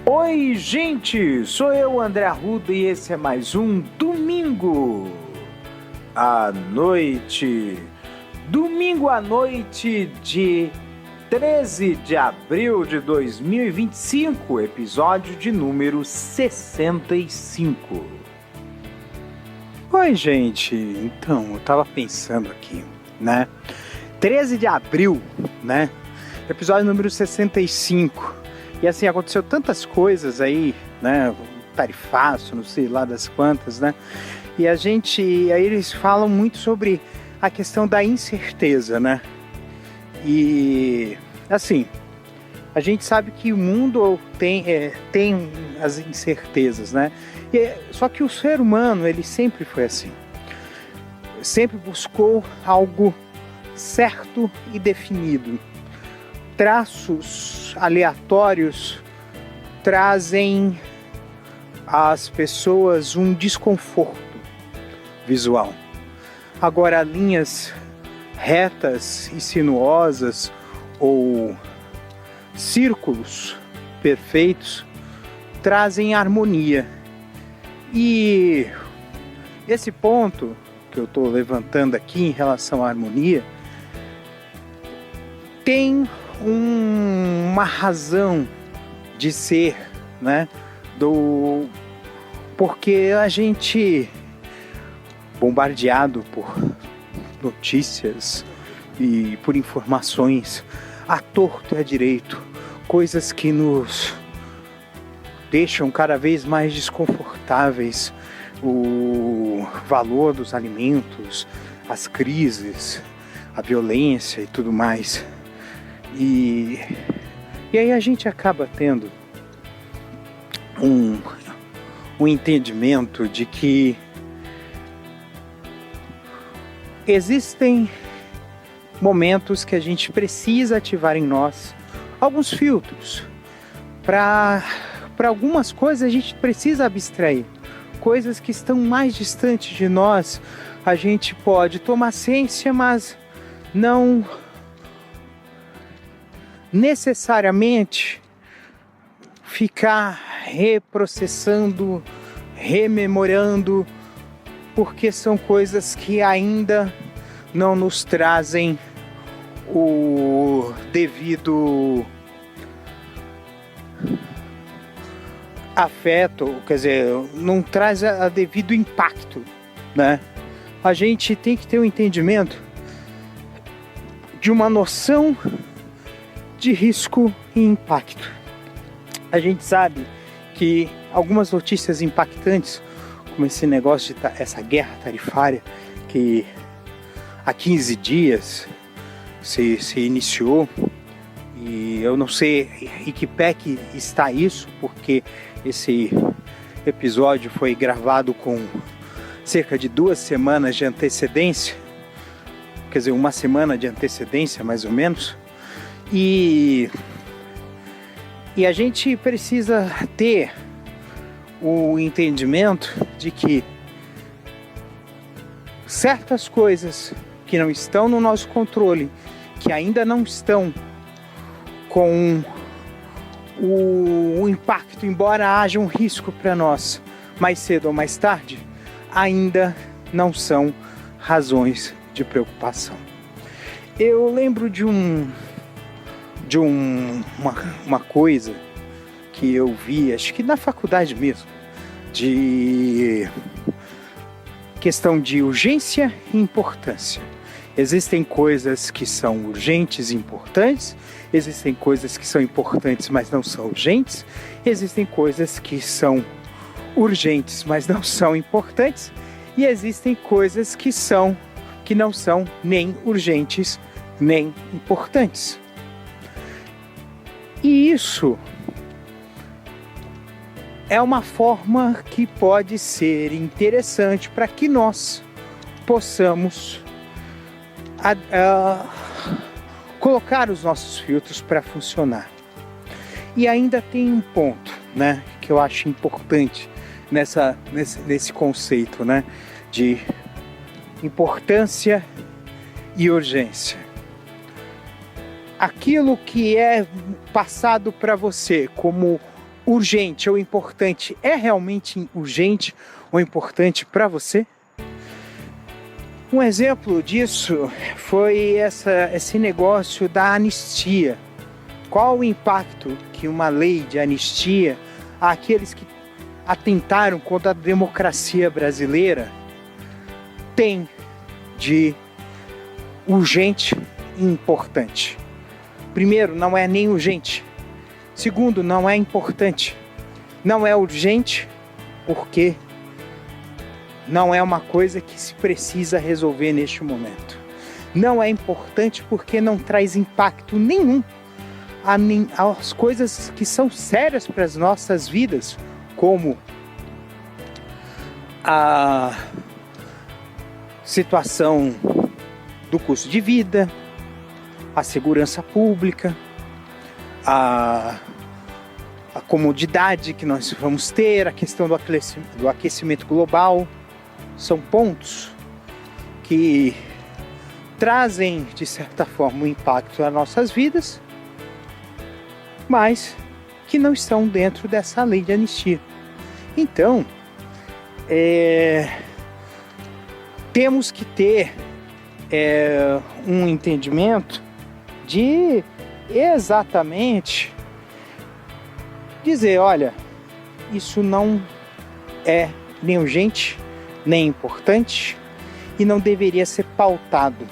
Oi, gente! Sou eu, André Arruda, e esse é mais um Domingo à Noite. Domingo à noite de 13 de abril de 2025, episódio de número 65. Oi, gente! Então, eu tava pensando aqui, né? 13 de abril, né? Episódio número 65. E assim, aconteceu tantas coisas aí, né? Tarifaço, não sei lá das quantas, né? E aí eles falam muito sobre a questão da incerteza, né? E assim, a gente sabe que o mundo tem as incertezas, né? Só que o ser humano, ele sempre foi assim. Sempre buscou algo certo e definido. Traços aleatórios trazem às pessoas um desconforto visual. Agora, linhas retas e sinuosas ou círculos perfeitos trazem harmonia. E esse ponto que eu estou levantando aqui em relação à harmonia tem uma razão de ser, né? Porque a gente, bombardeado por notícias e por informações à torto e à direito, coisas que nos deixam cada vez mais desconfortáveis, o valor dos alimentos, as crises, a violência e tudo mais. E aí a gente acaba tendo um entendimento de que existem momentos que a gente precisa ativar em nós alguns filtros. Para algumas coisas a gente precisa abstrair. Coisas que estão mais distantes de nós, a gente pode tomar ciência, mas não necessariamente ficar reprocessando, rememorando, porque são coisas que ainda não nos trazem o devido afeto, quer dizer, não traz a devido impacto, né? A gente tem que ter um entendimento de uma noção de risco e impacto. A gente sabe que algumas notícias impactantes, como esse negócio de essa guerra tarifária que há 15 dias se iniciou, e eu não sei em que pé que está isso, porque esse episódio foi gravado com cerca de 2 semanas de antecedência, quer dizer, 1 semana de antecedência mais ou menos. E a gente precisa ter o entendimento de que certas coisas que não estão no nosso controle, que ainda não estão com o impacto, embora haja um risco para nós mais cedo ou mais tarde, ainda não são razões de preocupação. Eu lembro de uma coisa que eu vi, acho que na faculdade mesmo, de questão de urgência e importância. Existem coisas que são urgentes e importantes, existem coisas que são importantes, mas não são urgentes, existem coisas que são urgentes, mas não são importantes, e existem coisas que não são nem urgentes, nem importantes. E isso é uma forma que pode ser interessante para que nós possamos colocar os nossos filtros para funcionar. E ainda tem um ponto, né, que eu acho importante nesse conceito, né, de importância e urgência. Aquilo que é passado para você como urgente ou importante é realmente urgente ou importante para você? Um exemplo disso foi esse negócio da anistia. Qual o impacto que uma lei de anistia àqueles que atentaram contra a democracia brasileira tem de urgente e importante? Primeiro, não é nem urgente. Segundo, não é importante. Não é urgente porque não é uma coisa que se precisa resolver neste momento. Não é importante porque não traz impacto nenhum às coisas que são sérias para as nossas vidas, como a situação do custo de vida, a segurança pública, a comodidade que nós vamos ter, a questão do aquecimento global. São pontos que trazem, de certa forma, um impacto nas nossas vidas, mas que não estão dentro dessa lei de anistia. Então, temos que ter um entendimento de exatamente dizer, olha, isso não é nem urgente, nem importante e não deveria ser pautado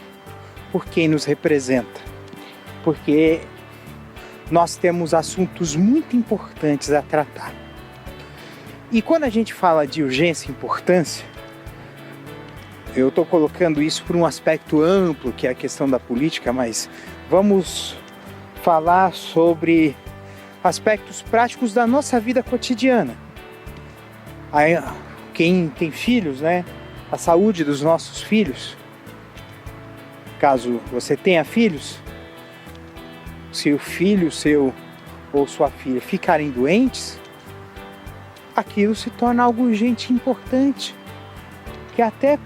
por quem nos representa, porque nós temos assuntos muito importantes a tratar. E quando a gente fala de urgência e importância, eu estou colocando isso por um aspecto amplo, que é a questão da política, mas vamos falar sobre aspectos práticos da nossa vida cotidiana. Quem tem filhos, né? A saúde dos nossos filhos. Caso você tenha filhos, se o filho seu ou sua filha ficarem doentes, aquilo se torna algo urgente e importante, que até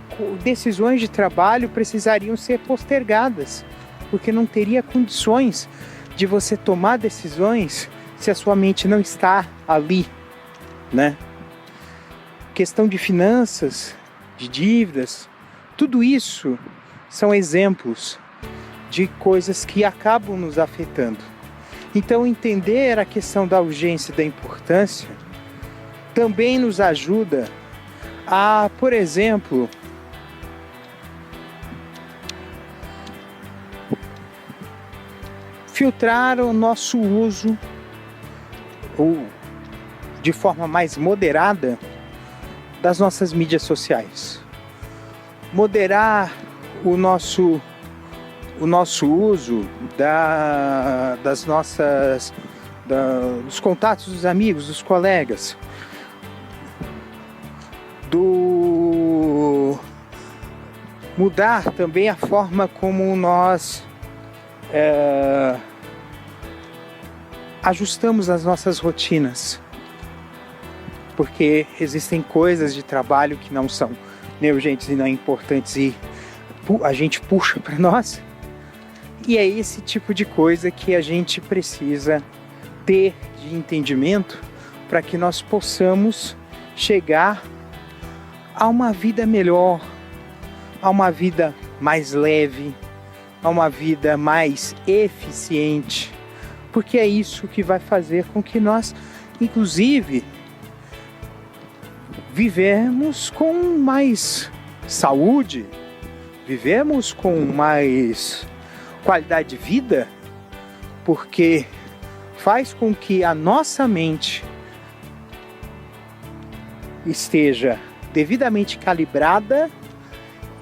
decisões de trabalho precisariam ser postergadas, porque não teria condições de você tomar decisões se a sua mente não está ali, né? Questão de finanças, de dívidas, tudo isso são exemplos de coisas que acabam nos afetando. Então, entender a questão da urgência e da importância também nos ajuda a, por exemplo, filtrar o nosso uso, ou de forma mais moderada, das nossas mídias sociais. Moderar o nosso uso dos contatos dos amigos, dos colegas, mudar também a forma como nós ajustamos as nossas rotinas, porque existem coisas de trabalho que não são nem urgentes e não importantes e a gente puxa para nós, e é esse tipo de coisa que a gente precisa ter de entendimento para que nós possamos chegar a uma vida melhor, a uma vida mais leve, a uma vida mais eficiente, porque é isso que vai fazer com que nós, inclusive, vivemos com mais saúde, vivemos com mais qualidade de vida, porque faz com que a nossa mente esteja devidamente calibrada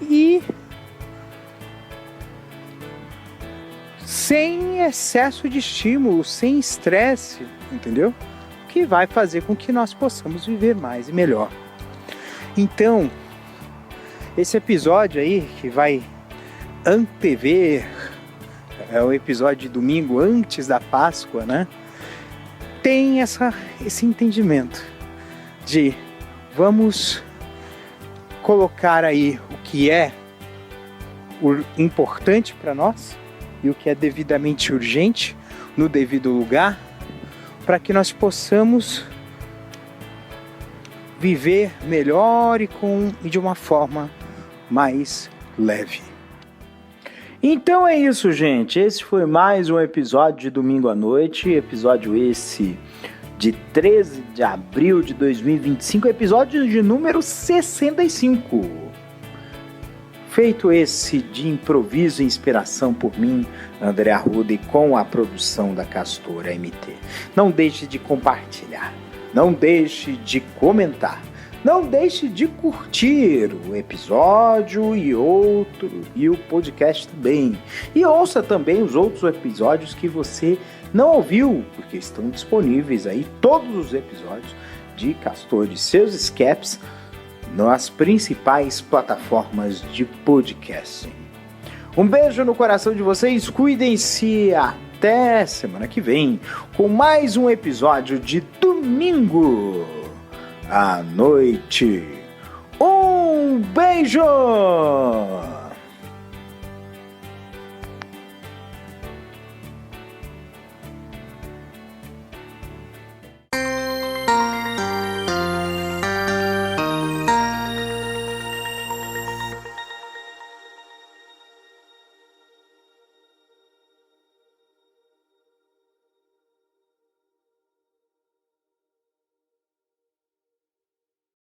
e sem excesso de estímulo, sem estresse, entendeu? Que vai fazer com que nós possamos viver mais e melhor. Então, esse episódio aí, que vai antever, é o episódio de domingo antes da Páscoa, né? Tem esse entendimento de vamos colocar aí o que é importante para nós e o que é devidamente urgente no devido lugar, para que nós possamos viver melhor e de uma forma mais leve. Então é isso, gente. Esse foi mais um episódio de Domingo à Noite. Episódio esse de 13 de abril de 2025. Episódio de número 65. Feito esse de improviso e inspiração por mim, André Arruda, e com a produção da Castora MT. Não deixe de compartilhar. Não deixe de comentar. Não deixe de curtir o episódio e o podcast também. E ouça também os outros episódios que você não ouviu, porque estão disponíveis aí todos os episódios de Castor e seus escapes nas principais plataformas de podcasting. Um beijo no coração de vocês, cuidem-se, até semana que vem com mais um episódio de Domingo à Noite. Um beijo!